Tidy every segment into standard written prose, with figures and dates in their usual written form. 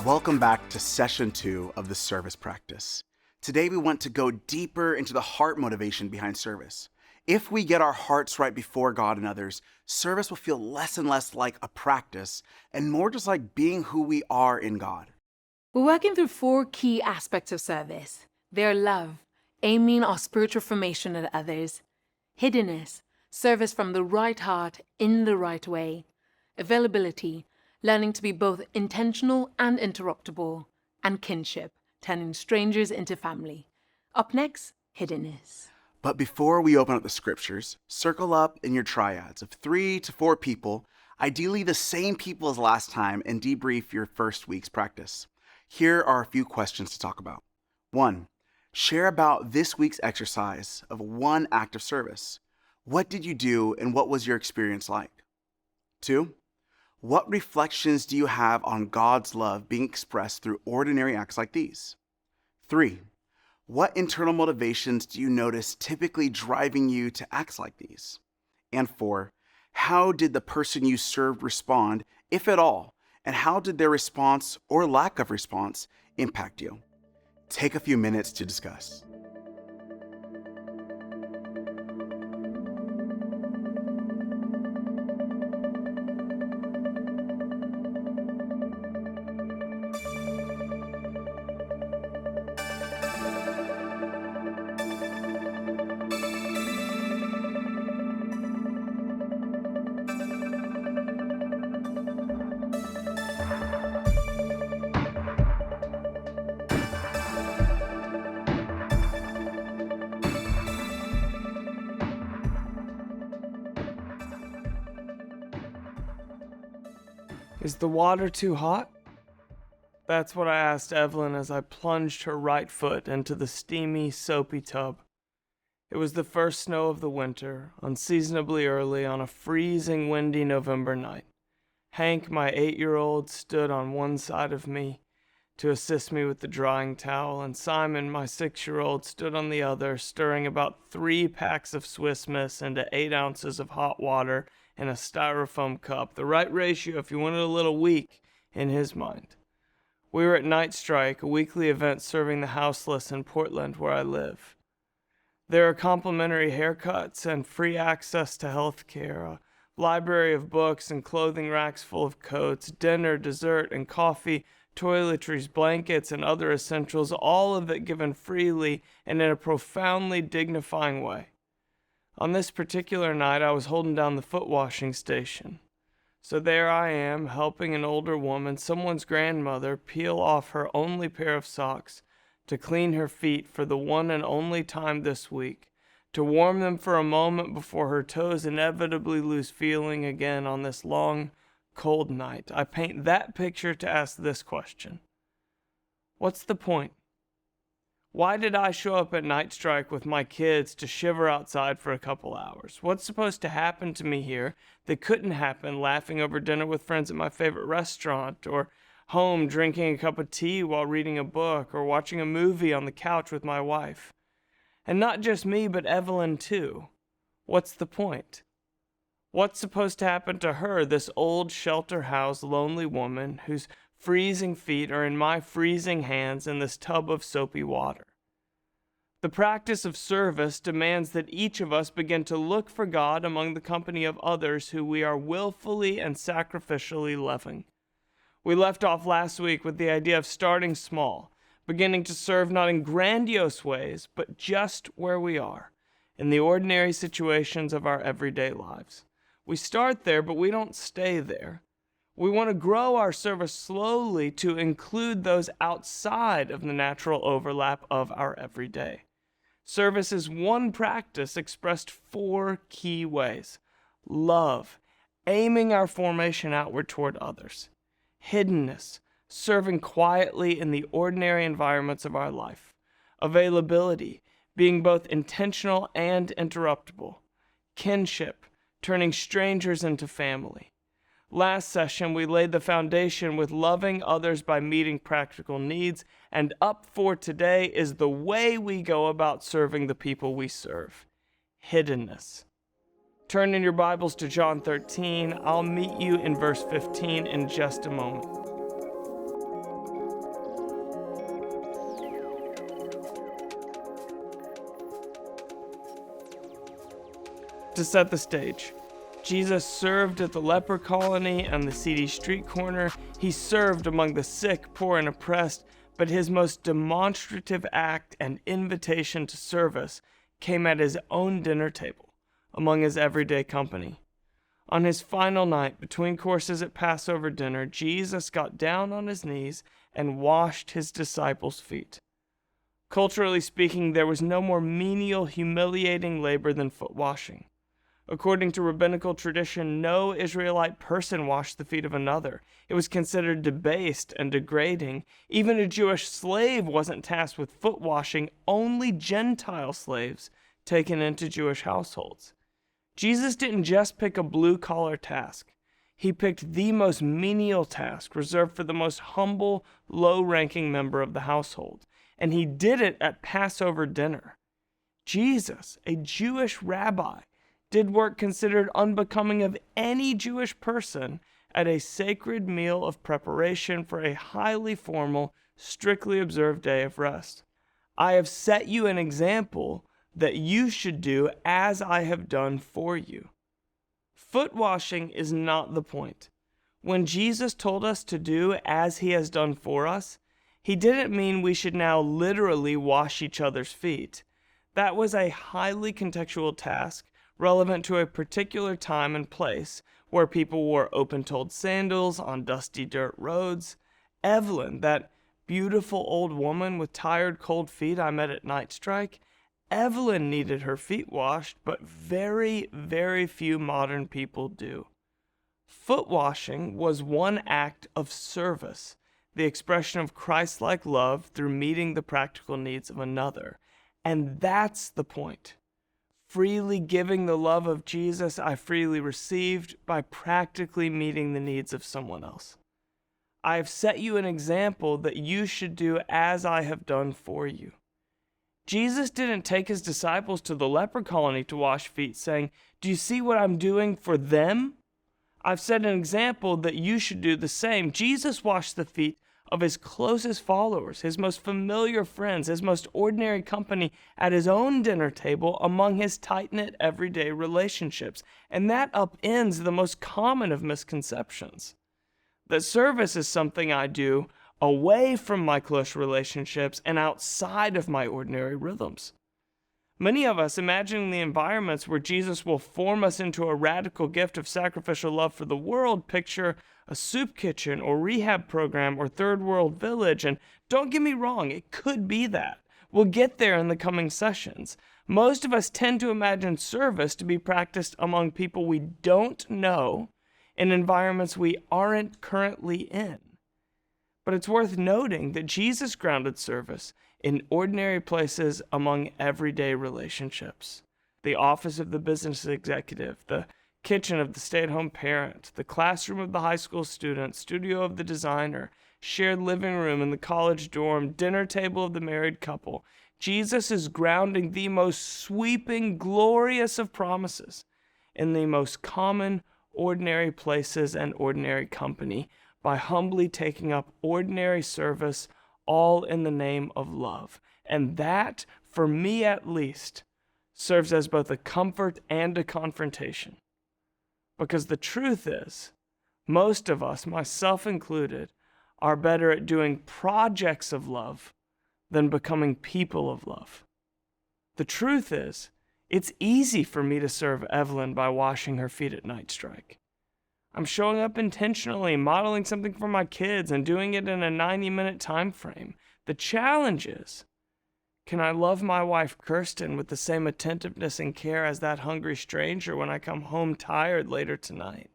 Welcome back to session 2 of the service practice. Today we want to go deeper into the heart motivation behind service. If we get our hearts right before God and others, service will feel less and less like a practice and more just like being who we are in God. We're working through 4 key aspects of service. They're love, aiming our spiritual formation at others; hiddenness, service from the right heart in the right way; availability, learning to be both intentional and interruptible; and kinship, turning strangers into family. Up next, hiddenness. But before we open up the scriptures, circle up in your triads of 3 to 4 people, ideally the same people as last time, and debrief your first week's practice. Here are a few questions to talk about. 1. Share about this week's exercise of one act of service. What did you do and what was your experience like? 2. What reflections do you have on God's love being expressed through ordinary acts like these? 3. What internal motivations do you notice typically driving you to acts like these? And 4. How did the person you served respond, if at all, and how did their response or lack of response impact you? Take a few minutes to discuss. Is the water too hot? That's what I asked Evelyn as I plunged her right foot into the steamy, soapy tub. It was the first snow of the winter, unseasonably early on a freezing, windy November night. Hank, my 8-year-old, stood on one side of me to assist me with the drying towel, and Simon, my 6-year-old, stood on the other, stirring about 3 packs of Swiss Miss into 8 ounces of hot water in a styrofoam cup, the right ratio if you wanted a little weak in his mind. We were at Night Strike, a weekly event serving the houseless in Portland, where I live. There are complimentary haircuts and free access to health care, a library of books and clothing racks full of coats, dinner, dessert, and coffee, toiletries, blankets, and other essentials, all of it given freely and in a profoundly dignifying way. On this particular night, I was holding down the foot washing station. So there I am, helping an older woman, someone's grandmother, peel off her only pair of socks to clean her feet for the one and only time this week, to warm them for a moment before her toes inevitably lose feeling again on this long, cold night. I paint that picture to ask this question. What's the point? Why did I show up at Night Strike with my kids to shiver outside for a couple hours? What's supposed to happen to me here that couldn't happen laughing over dinner with friends at my favorite restaurant, or home drinking a cup of tea while reading a book, or watching a movie on the couch with my wife? And not just me, but Evelyn too. What's the point? What's supposed to happen to her, this old shelter-housed lonely woman whose freezing feet are in my freezing hands in this tub of soapy water? The practice of service demands that each of us begin to look for God among the company of others who we are willfully and sacrificially loving. We left off last week with the idea of starting small, beginning to serve not in grandiose ways, but just where we are, in the ordinary situations of our everyday lives. We start there, but we don't stay there. We want to grow our service slowly to include those outside of the natural overlap of our everyday. Service is one practice expressed 4 key ways. Love, aiming our formation outward toward others. Hiddenness, serving quietly in the ordinary environments of our life. Availability, being both intentional and interruptible. Kinship, turning strangers into family. Last session, we laid the foundation with loving others by meeting practical needs, and up for today is the way we go about serving the people we serve. Hiddenness. Turn in your Bibles to John 13. I'll meet you in verse 15 in just a moment. To set the stage, Jesus served at the leper colony and the seedy street corner. He served among the sick, poor, and oppressed, but his most demonstrative act and invitation to service came at his own dinner table, among his everyday company. On his final night, between courses at Passover dinner, Jesus got down on his knees and washed his disciples' feet. Culturally speaking, there was no more menial, humiliating labor than foot washing. According to rabbinical tradition, no Israelite person washed the feet of another. It was considered debased and degrading. Even a Jewish slave wasn't tasked with foot washing, only Gentile slaves taken into Jewish households. Jesus didn't just pick a blue-collar task. He picked the most menial task reserved for the most humble, low-ranking member of the household. And he did it at Passover dinner. Jesus, a Jewish rabbi, did work considered unbecoming of any Jewish person at a sacred meal of preparation for a highly formal, strictly observed day of rest. I have set you an example that you should do as I have done for you. Foot washing is not the point. When Jesus told us to do as he has done for us, he didn't mean we should now literally wash each other's feet. That was a highly contextual task relevant to a particular time and place where people wore open-toed sandals on dusty dirt roads. Evelyn, that beautiful old woman with tired, cold feet I met at Night Strike, Evelyn needed her feet washed, but very, very few modern people do. Foot washing was one act of service, the expression of Christ-like love through meeting the practical needs of another. And that's the point. Freely giving the love of Jesus I freely received by practically meeting the needs of someone else. I have set you an example that you should do as I have done for you. Jesus didn't take his disciples to the leper colony to wash feet, saying, "Do you see what I'm doing for them? I've set an example that you should do the same." Jesus washed the feet of his closest followers, his most familiar friends, his most ordinary company at his own dinner table among his tight-knit everyday relationships. And that upends the most common of misconceptions, that service is something I do away from my close relationships and outside of my ordinary rhythms. Many of us, imagining the environments where Jesus will form us into a radical gift of sacrificial love for the world, picture a soup kitchen or rehab program or third world village. And don't get me wrong, it could be that. We'll get there in the coming sessions. Most of us tend to imagine service to be practiced among people we don't know in environments we aren't currently in. But it's worth noting that Jesus grounded service in ordinary places among everyday relationships. The office of the business executive, the kitchen of the stay-at-home parent, the classroom of the high school student, studio of the designer, shared living room in the college dorm, dinner table of the married couple. Jesus is grounding the most sweeping, glorious of promises in the most common, ordinary places and ordinary company by humbly taking up ordinary service, all in the name of love. And that, for me at least, serves as both a comfort and a confrontation. Because the truth is, most of us, myself included, are better at doing projects of love than becoming people of love. The truth is, it's easy for me to serve Evelyn by washing her feet at Night Strike. I'm showing up intentionally, modeling something for my kids, and doing it in a 90-minute time frame. The challenge is, can I love my wife Kirsten with the same attentiveness and care as that hungry stranger when I come home tired later tonight?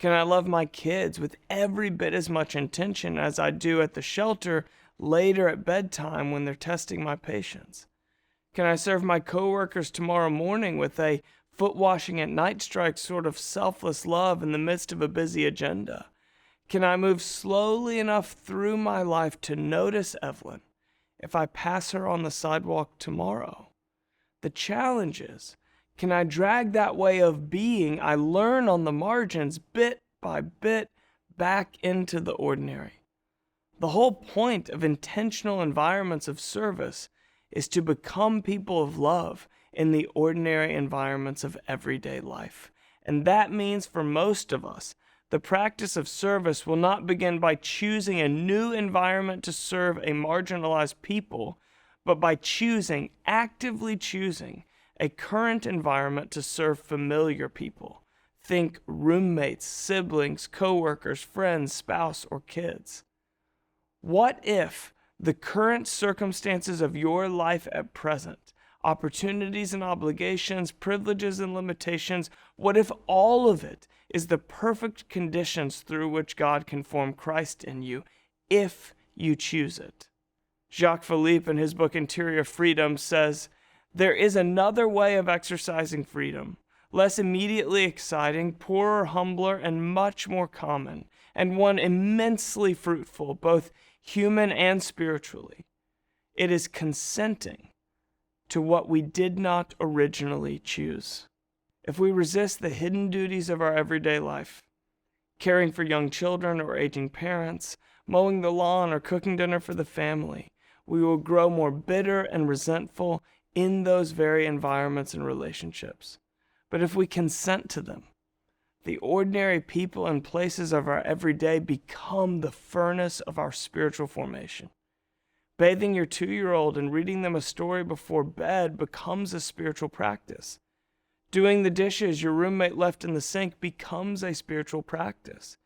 Can I love my kids with every bit as much intention as I do at the shelter later at bedtime when they're testing my patience? Can I serve my coworkers tomorrow morning with a foot washing at Night Strike sort of selfless love in the midst of a busy agenda? Can I move slowly enough through my life to notice Evelyn if I pass her on the sidewalk tomorrow? The challenge is, Can I drag that way of being I learn on the margins bit by bit back into the ordinary? The whole point of intentional environments of service is to become people of love in the ordinary environments of everyday life. And that means for most of us, the practice of service will not begin by choosing a new environment to serve a marginalized people, but by actively choosing, a current environment to serve familiar people. Think roommates, siblings, coworkers, friends, spouse, or kids. What if the current circumstances of your life at present, opportunities and obligations, privileges and limitations, what if all of it is the perfect conditions through which God can form Christ in you, if you choose it? Jacques Philippe, in his book Interior Freedom, says, "There is another way of exercising freedom, less immediately exciting, poorer, humbler, and much more common, and one immensely fruitful, both human and spiritually. It is consenting to what we did not originally choose." If we resist the hidden duties of our everyday life, caring for young children or aging parents, mowing the lawn or cooking dinner for the family, we will grow more bitter and resentful in those very environments and relationships. But if we consent to them, the ordinary people and places of our everyday become the furnace of our spiritual formation. Bathing your 2-year-old and reading them a story before bed becomes a spiritual practice. Doing the dishes your roommate left in the sink becomes a spiritual practice.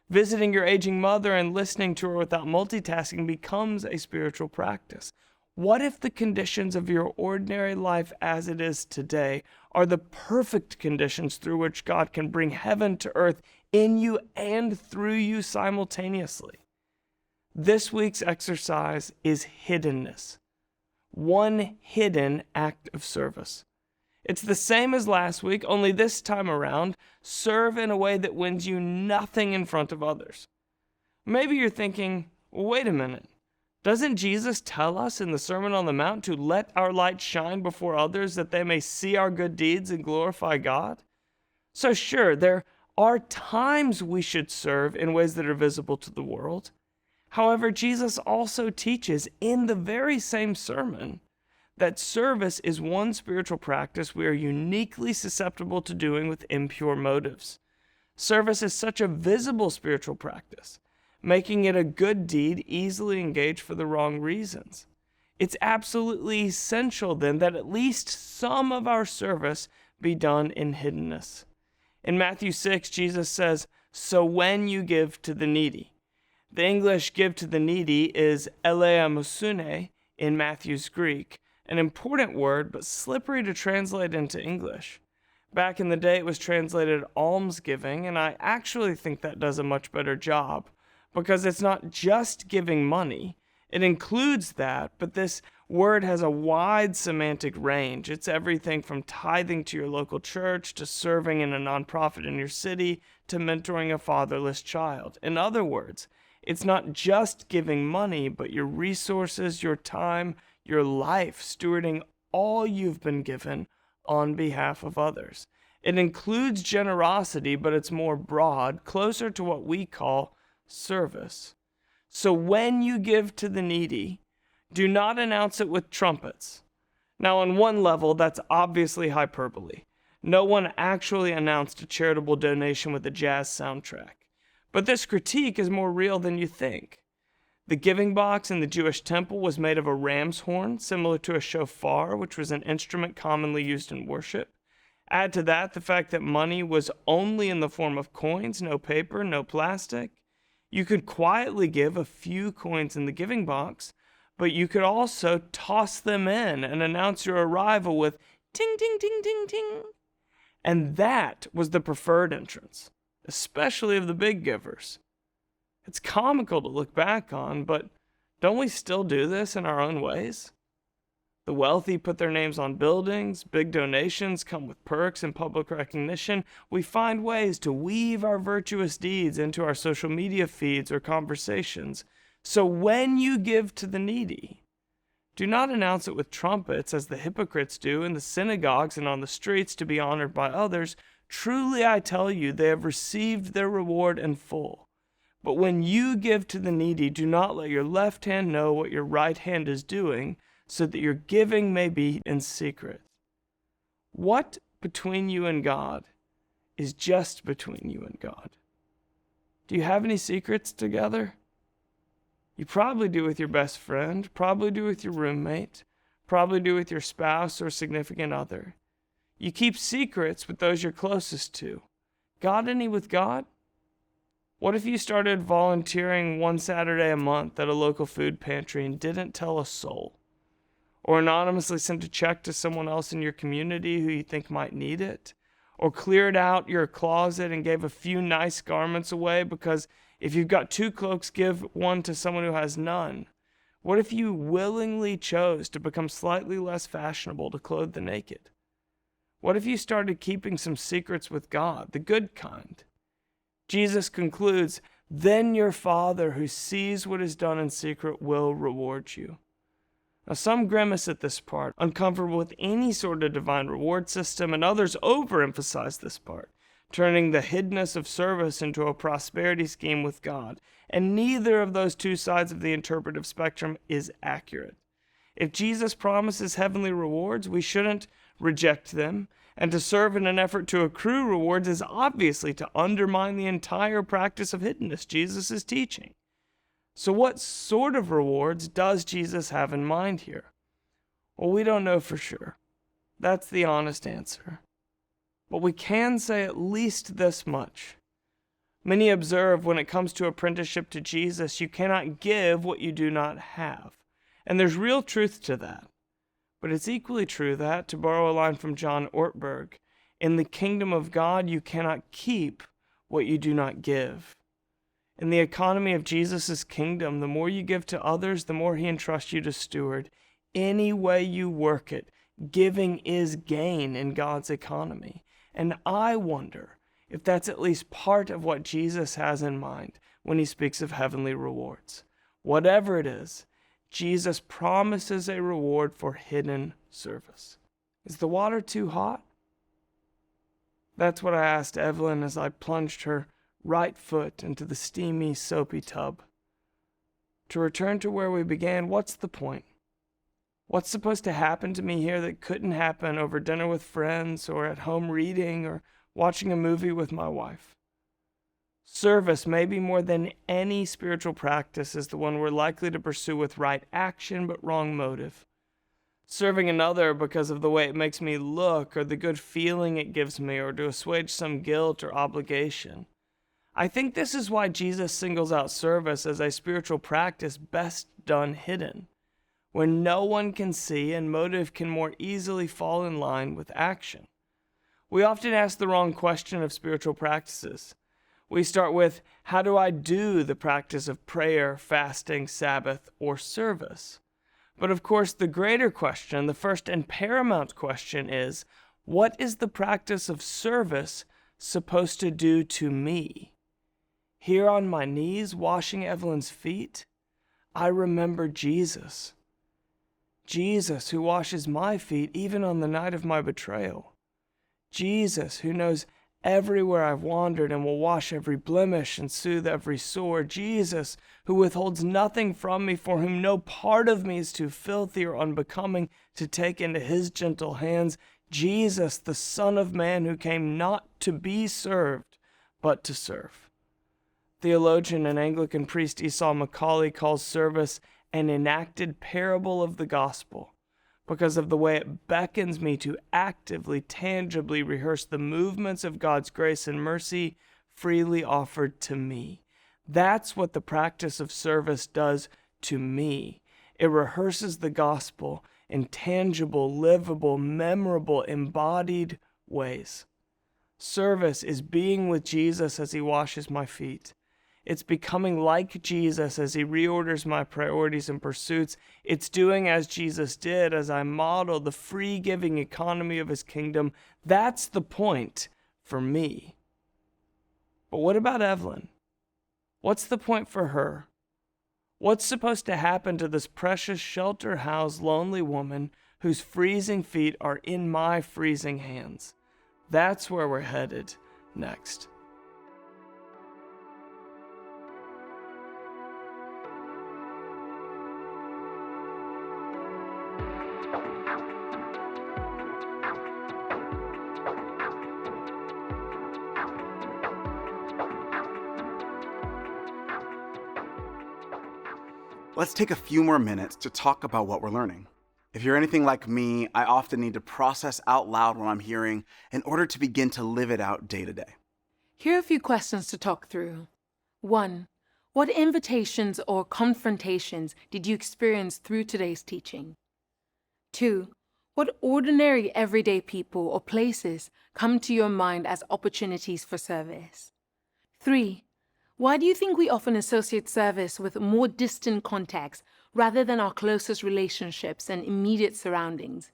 Visiting your aging mother and listening to her without multitasking becomes a spiritual practice. What if the conditions of your ordinary life as it is today are the perfect conditions through which God can bring heaven to earth in you and through you simultaneously? This week's exercise is hiddenness. One hidden act of service. It's the same as last week, only this time around, serve in a way that wins you nothing in front of others. Maybe you're thinking, well, wait a minute. Doesn't Jesus tell us in the Sermon on the Mount to let our light shine before others that they may see our good deeds and glorify God? So sure, there are times we should serve in ways that are visible to the world. However, Jesus also teaches in the very same sermon that service is one spiritual practice we are uniquely susceptible to doing with impure motives. Service is such a visible spiritual practice, making it a good deed easily engaged for the wrong reasons. It's absolutely essential then that at least some of our service be done in hiddenness. In Matthew 6, Jesus says, "So when you give to the needy." The English "give to the needy" is eleemosune in Matthew's Greek, an important word, but slippery to translate into English. Back in the day, it was translated almsgiving, and I actually think that does a much better job, because it's not just giving money. It includes that, but this word has a wide semantic range. It's everything from tithing to your local church, to serving in a nonprofit in your city, to mentoring a fatherless child. In other words, it's not just giving money, but your resources, your time, your life, stewarding all you've been given on behalf of others. It includes generosity, but it's more broad, closer to what we call service. So when you give to the needy, do not announce it with trumpets. Now, on one level, that's obviously hyperbole. No one actually announced a charitable donation with a jazz soundtrack. But this critique is more real than you think. The giving box in the Jewish temple was made of a ram's horn, similar to a shofar, which was an instrument commonly used in worship. Add to that the fact that money was only in the form of coins, no paper, no plastic. You could quietly give a few coins in the giving box, but you could also toss them in and announce your arrival with ting, ting, ting, ting, ting. And that was the preferred entrance, especially of the big givers. It's comical to look back on, but don't we still do this in our own ways? The wealthy put their names on buildings, big donations come with perks and public recognition. We find ways to weave our virtuous deeds into our social media feeds or conversations. So when you give to the needy, Do not announce it with trumpets, as the hypocrites do in the synagogues and on the streets to be honored by others. Truly I tell you, they have received their reward in full. But when you give to the needy, do not let your left hand know what your right hand is doing, so that your giving may be in secret. What between you and God is just between you and God. Do you have any secrets together? You probably do with your best friend, probably do with your roommate, probably do with your spouse or significant other. You keep secrets with those you're closest to. Got any with God? What if you started volunteering one Saturday a month at a local food pantry and didn't tell a soul? Or anonymously sent a check to someone else in your community who you think might need it? Or cleared out your closet and gave a few nice garments away because if you've got 2 cloaks, give one to someone who has none? What if you willingly chose to become slightly less fashionable to clothe the naked? What if you started keeping some secrets with God, the good kind? Jesus concludes, then your Father who sees what is done in secret will reward you. Now some grimace at this part, uncomfortable with any sort of divine reward system, and others overemphasize this part, turning the hiddenness of service into a prosperity scheme with God. And neither of those two sides of the interpretive spectrum is accurate. If Jesus promises heavenly rewards, we shouldn't reject them, and to serve in an effort to accrue rewards is obviously to undermine the entire practice of hiddenness Jesus is teaching. So what sort of rewards does Jesus have in mind here? Well, we don't know for sure. That's the honest answer. But we can say at least this much. Many observe when it comes to apprenticeship to Jesus, you cannot give what you do not have. And there's real truth to that. But it's equally true that, to borrow a line from John Ortberg, in the kingdom of God you cannot keep what you do not give. In the economy of Jesus' kingdom, the more you give to others, the more he entrusts you to steward. Any way you work it, giving is gain in God's economy. And I wonder if that's at least part of what Jesus has in mind when he speaks of heavenly rewards. Whatever it is, Jesus promises a reward for hidden service. Is the water too hot? That's what I asked Evelyn as I plunged her right foot into the steamy, soapy tub. To return to where we began, what's the point? What's supposed to happen to me here that couldn't happen over dinner with friends or at home reading or watching a movie with my wife? Service, maybe more than any spiritual practice, is the one we're likely to pursue with right action but wrong motive. Serving another because of the way it makes me look or the good feeling it gives me or to assuage some guilt or obligation. I think this is why Jesus singles out service as a spiritual practice best done hidden, where no one can see and motive can more easily fall in line with action. We often ask the wrong question of spiritual practices. We start with, how do I do the practice of prayer, fasting, Sabbath, or service? But of course, the greater question, the first and paramount question is, what is the practice of service supposed to do to me? Here on my knees, washing Evelyn's feet, I remember Jesus. Jesus who washes my feet even on the night of my betrayal. Jesus who knows everywhere I've wandered and will wash every blemish and soothe every sore. Jesus who withholds nothing from me, for whom no part of me is too filthy or unbecoming to take into his gentle hands. Jesus, the Son of Man, who came not to be served, but to serve. Theologian and Anglican priest Esau Macaulay calls service an enacted parable of the gospel because of the way it beckons me to actively, tangibly rehearse the movements of God's grace and mercy freely offered to me. That's what the practice of service does to me. It rehearses the gospel in tangible, livable, memorable, embodied ways. Service is being with Jesus as he washes my feet. It's becoming like Jesus as he reorders my priorities and pursuits. It's doing as Jesus did as I model the free-giving economy of his kingdom. That's the point for me. But what about Evelyn? What's the point for her? What's supposed to happen to this precious shelter-housed lonely woman whose freezing feet are in my freezing hands? That's where we're headed next. Let's take a few more minutes to talk about what we're learning. If you're anything like me, I often need to process out loud what I'm hearing in order to begin to live it out day to day. Here are a few questions to talk through. 1. What invitations or confrontations did you experience through today's teaching? 2. What ordinary everyday people or places come to your mind as opportunities for service? 3. Why do you think we often associate service with more distant contexts rather than our closest relationships and immediate surroundings?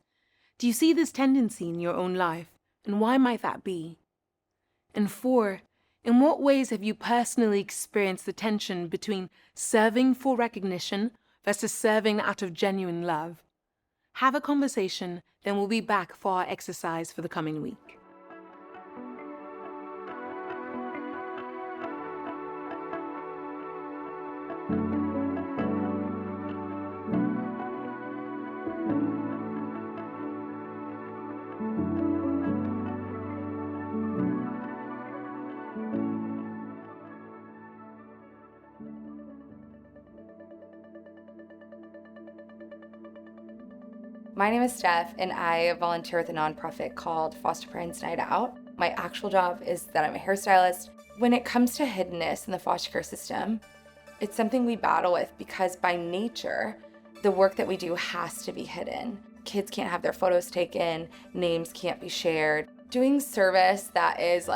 Do you see this tendency in your own life, and why might that be? And 4, in what ways have you personally experienced the tension between serving for recognition versus serving out of genuine love? Have a conversation, then we'll be back for our exercise for the coming week. My name is Steph, and I volunteer with a nonprofit called Foster Parents Night Out. My actual job is that I'm a hairstylist. When it comes to hiddenness in the foster care system, it's something we battle with because by nature, the work that we do has to be hidden. Kids can't have their photos taken, names can't be shared. Doing service that is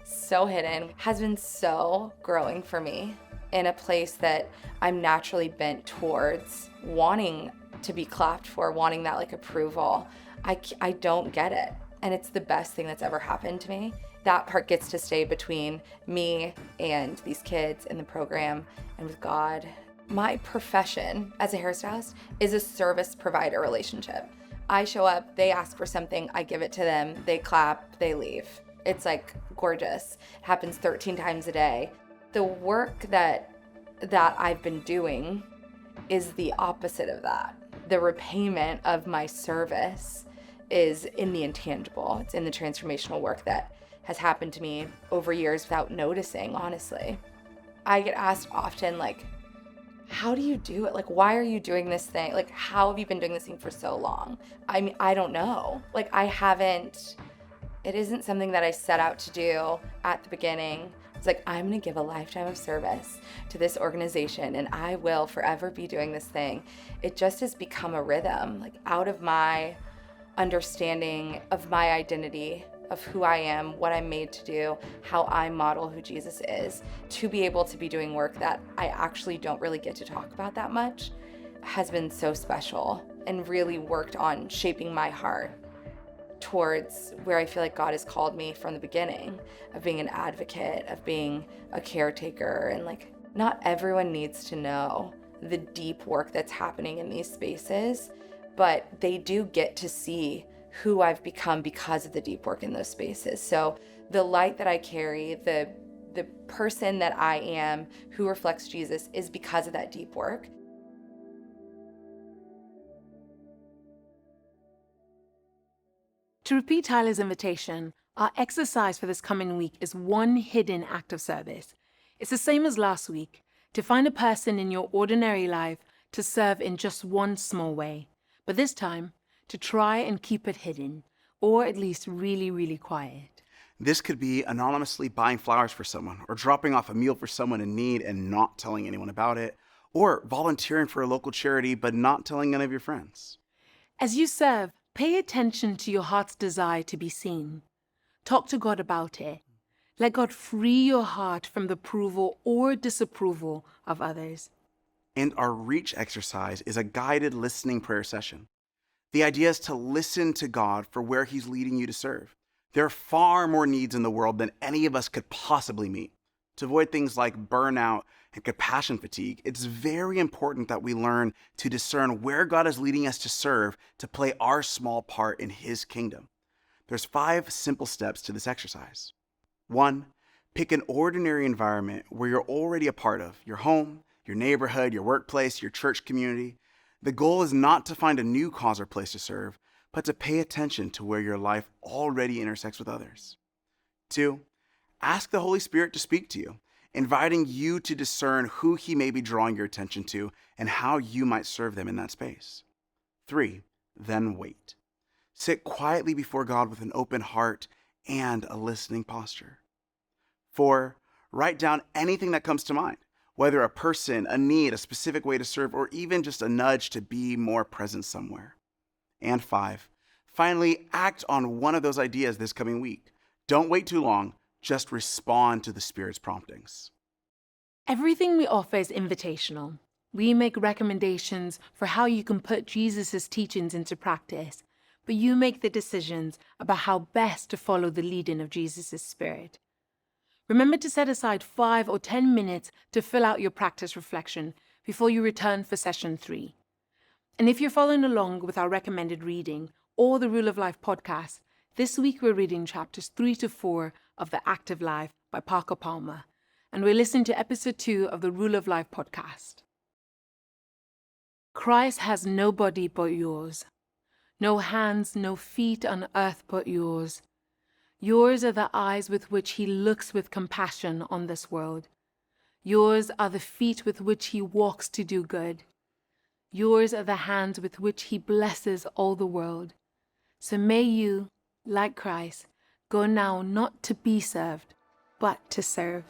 so hidden has been so growing for me in a place that I'm naturally bent towards wanting to be clapped for, wanting that approval. I don't get it. And it's the best thing that's ever happened to me. That part gets to stay between me and these kids in the program and with God. My profession as a hairstylist is a service provider relationship. I show up, they ask for something, I give it to them, they clap, they leave. It's gorgeous. It happens 13 times a day. The work that I've been doing is the opposite of that. The repayment of my service is in the intangible. It's in the transformational work that has happened to me over years without noticing, honestly. I get asked often, how do you do it? Why are you doing this thing? How have you been doing this thing for so long? I mean, I don't know. It isn't something that I set out to do at the beginning. It's I'm gonna give a lifetime of service to this organization and I will forever be doing this thing. It just has become a rhythm, out of my understanding of my identity, of who I am, what I'm made to do, how I model who Jesus is, to be able to be doing work that I actually don't really get to talk about that much has been so special and really worked on shaping my heart towards where I feel God has called me from the beginning, of being an advocate, of being a caretaker. And not everyone needs to know the deep work that's happening in these spaces, but they do get to see who I've become because of the deep work in those spaces. So the light that I carry, the person that I am who reflects Jesus is because of that deep work. To repeat Tyler's invitation, our exercise for this coming week is one hidden act of service. It's the same as last week, to find a person in your ordinary life to serve in just one small way, but this time, to try and keep it hidden, or at least really, really quiet. This could be anonymously buying flowers for someone, or dropping off a meal for someone in need and not telling anyone about it, or volunteering for a local charity but not telling any of your friends. As you serve, pay attention to your heart's desire to be seen. Talk to God about it. Let God free your heart from the approval or disapproval of others. And our Reach exercise is a guided listening prayer session. The idea is to listen to God for where He's leading you to serve. There are far more needs in the world than any of us could possibly meet. to avoid things like burnout and compassion fatigue, it's very important that we learn to discern where God is leading us to serve to play our small part in His kingdom. There's 5 simple steps to this exercise. 1, pick an ordinary environment where you're already a part of, your home, your neighborhood, your workplace, your church community. The goal is not to find a new cause or place to serve, but to pay attention to where your life already intersects with others. 2, ask the Holy Spirit to speak to you, inviting you to discern who He may be drawing your attention to and how you might serve them in that space. 3, then wait. Sit quietly before God with an open heart and a listening posture. 4, write down anything that comes to mind, whether a person, a need, a specific way to serve, or even just a nudge to be more present somewhere. And 5, finally, act on one of those ideas this coming week. Don't wait too long, just respond to the Spirit's promptings. Everything we offer is invitational. We make recommendations for how you can put Jesus' teachings into practice, but you make the decisions about how best to follow the leading of Jesus' Spirit. Remember to set aside 5 or 10 minutes to fill out your practice reflection before you return for session 3. And if you're following along with our recommended reading or the Rule of Life podcast, this week we're reading chapters 3 to 4 of The Active Life by Parker Palmer, and we're listening to episode 2 of the Rule of Life podcast. Christ has no body but yours, no hands, no feet on earth but yours. Yours are the eyes with which He looks with compassion on this world. Yours are the feet with which He walks to do good. Yours are the hands with which He blesses all the world. So may you, like Christ, go now not to be served, but to serve.